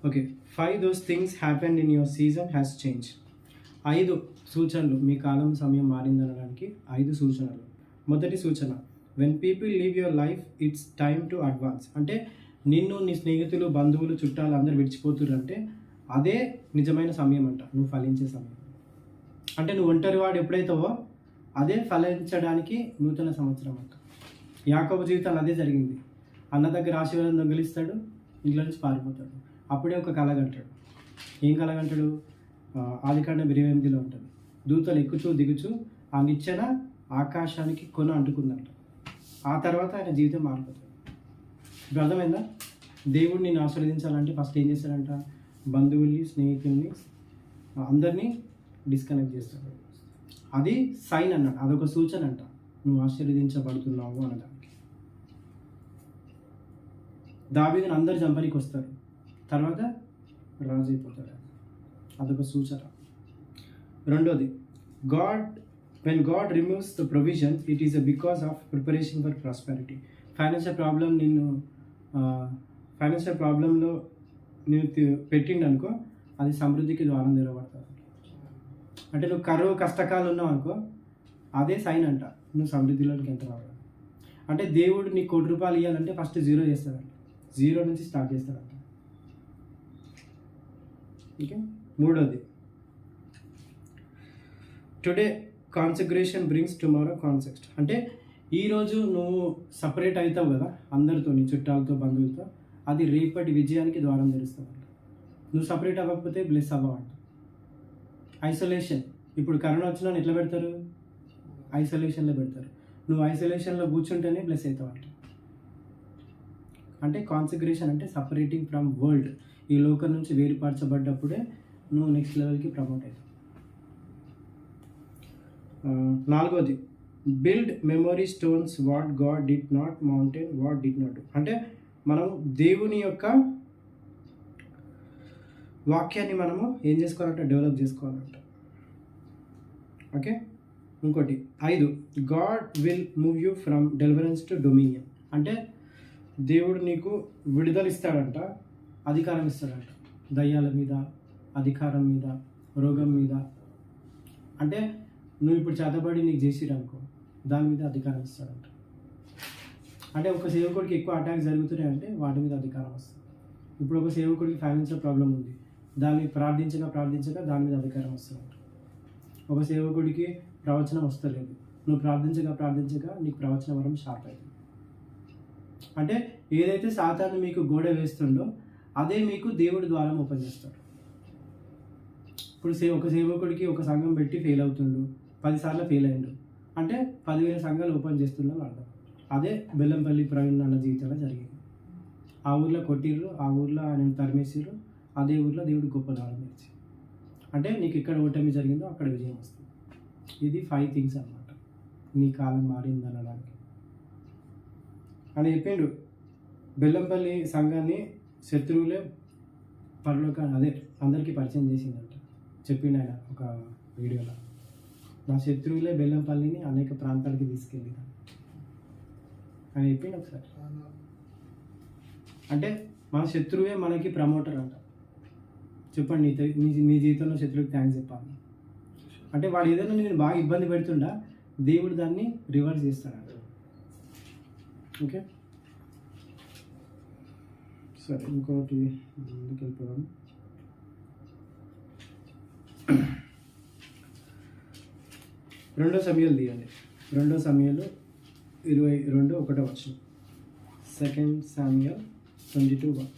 Okay, 5 those things happened in your season has change. 5 సూచనలు మీ కాలం సమయం మారిందనడానికి 5 సూచనలు. మొదటి సూచన, when people leave your life it's time to advance. అంటే నిన్ను నీ స్నేహితులు, బంధువులు, చుట్టాలు అందరు విడిచిపోతుర్రంటే అదే నిజమైన సమయం అంట, నువ్వు ఫలించే సమయం. అంటే నువ్వు ఒంటరి వాడు ఎప్పుడైతావో అదే ఫలించడానికి నూతన సంవత్సరం అంట. యాకోబు జీవితంలో అదే జరిగింది. అన్న దగ్గర ఆశీర్వాదం దొంగిలిస్తాడు, ఇంట్లో నుంచి పారిపోతాడు. అప్పుడే ఒక కలగంటాడు. ఏం కలగంటాడు? ఆదికాండం 28లో ఉంటుంది. దూతలు ఎక్కుచూ దిగుచూ ఆ నిచ్చెన ఆకాశానికి కొన అంటుకుందంట. ఆ తర్వాత ఆయన జీవితం మారిపోతాడు. ఇప్పుడు అర్థమైందా? దేవుడు నిన్ను ఆశీర్వదించాలంటే ఫస్ట్ ఏం చేస్తాడంట? బంధువుల్ని, స్నేహితుల్ని అందరినీ డిస్కనెక్ట్ చేస్తాడు. అది సైన్ అన్నాడు, అదొక సూచన అంట నువ్వు ఆశీర్వదించబడుతున్నావు అనడానికి. దావీదుని అందరు చంపనీకి వస్తారు, తర్వాత రాజు అయిపోతాడు. అదొక సూచన. రెండోది, when God removes the provision, it is because of preparation for prosperity. Financial ప్రాబ్లంలో నేను పెట్టిండు అనుకో, అది సమృద్ధికి ద్వారం తెరవబడుతుంది. అంటే నువ్వు కరువు కష్టకాలు ఉన్నావు అనుకో, అదే సైన్ అంట నువ్వు సమృద్ధిలోకి ఎంటర్ అవ్వాలి. అంటే దేవుడు నీకు ₹1 ఇవ్వాలంటే ఫస్ట్ 0 చేస్తాడంట, 0 నుంచి స్టార్ట్ చేస్తాడంట. ఓకే. మూడోది, టుడే కాన్సగ్రేషన్ బ్రింగ్స్ టుమారో కాన్సెక్ట్. అంటే ఈరోజు నువ్వు సపరేట్ అవుతావు కదా అందరితో, నీ చుట్టాలతో, బంధువులతో, అది రేపటి విజయానికి ద్వారం తెరుస్తావు. నువ్వు సపరేట్ అవ్వకపోతే బ్లెస్ అవ్వవంట. ఐసోలేషన్, ఇప్పుడు కరోనా వచ్చినా ఎట్లా పెడతారు? ఐసోలేషన్లో పెడతారు. నువ్వు ఐసోలేషన్లో కూర్చుంటేనే బ్లెస్ అవుతావంట. అంటే కాన్సగ్రేషన్ అంటే సపరేటింగ్ ఫ్రమ్ వరల్డ్, ఈ లోకం నుంచి వేరుపరచబడ్డప్పుడే నువ్వు నెక్స్ట్ లెవెల్కి ప్రమోట్ అవుతావు. నాలుగోది, build memory stones, what God did not, mountain what did not do. అంటే మనం దేవుని యొక్క వాక్యాన్ని మనము ఏం చేసుకోవాలంటే డెవలప్ చేసుకోవాలంట. ఓకే. ఇంకోటి 5, God will move you from deliverance to dominion. అంటే దేవుడు నీకు విడుదల ఇస్తాడంట, అధికారం ఇస్తాడంట. దయ్యాల మీద, అధికారం మీద, రోగం మీద. అంటే నువ్వు ఇప్పుడు చేతబడి నీకు చేసిరనుకో, దాని మీద అధికారం ఇస్తాడంట. అంటే ఒక సేవకుడికి ఎక్కువ అటాక్స్ జరుగుతున్నాయి అంటే వాటి మీద అధికారం వస్తుంది. ఇప్పుడు ఒక సేవకుడికి ఫైనాన్షియల్ ప్రాబ్లం ఉంది, దాన్ని ప్రార్థించగా దాని మీద అధికారం వస్తుందంట. ఒక సేవకుడికి ప్రవచనం వస్తలేదు, నువ్వు ప్రార్థించగా నీకు ప్రవచన వరం షార్ప్ అవుతుంది. అంటే ఏదైతే సాతాను మీకు గోడ వేస్తుండో అదే మీకు దేవుడి ద్వారం ఓపెన్ చేస్తాడు. ఇప్పుడు ఒక సేవకుడికి ఒక సంఘం పెట్టి ఫెయిల్ అవుతుండు, 10 సార్లు ఫెయిల్ అయ్యిండు అంటే 10,000 సంఘాలు ఓపెన్ చేస్తున్నాను అర్థం. అదే బెల్లంపల్లి ప్రవీణ్ అన్న జీవితంలో జరిగింది. ఆ ఊర్లో కొట్టిర్రు, ఆ ఊర్లో ఆయన తరిమేసిర్రు, అదే ఊర్లో దేవుడు గొప్ప దానం ఇచ్చి. అంటే నీకు ఎక్కడ ఓటమి జరిగిందో అక్కడ విజయం వస్తుంది. ఇది 5 థింగ్స్ అన్నమాట నీ కాలం మారింది అనడానికి. అని చెప్పిండు. బెల్లంపల్లి సంఘాన్ని శత్రువులే అదే అందరికీ పరిచయం చేసిందంట. చెప్పిండు ఆయన ఒక వీడియోలో, నా శత్రువులే బెల్లంపల్లిని అనేక ప్రాంతాలకి తీసుకెళ్ళి అని చెప్పిండు ఒకసారి. అంటే మన శత్రువే మనకి ప్రమోటర్ అంట. చెప్పండి, నీ జీవితంలో శత్రువుకి థ్యాంక్స్ చెప్పాలి అంటే వాడు ఏదైనా నేను బాగా ఇబ్బంది పెడుతుండా, దేవుడు దాన్ని రివర్స్ చేస్తాడంట. ఓకే. సరే, ఇంకోటి ముందుకు వెళ్ళిపోదాం. రెండో సమయాలు తీయండి. 2 సమయాలు 22:1 2 Samuel 22:1.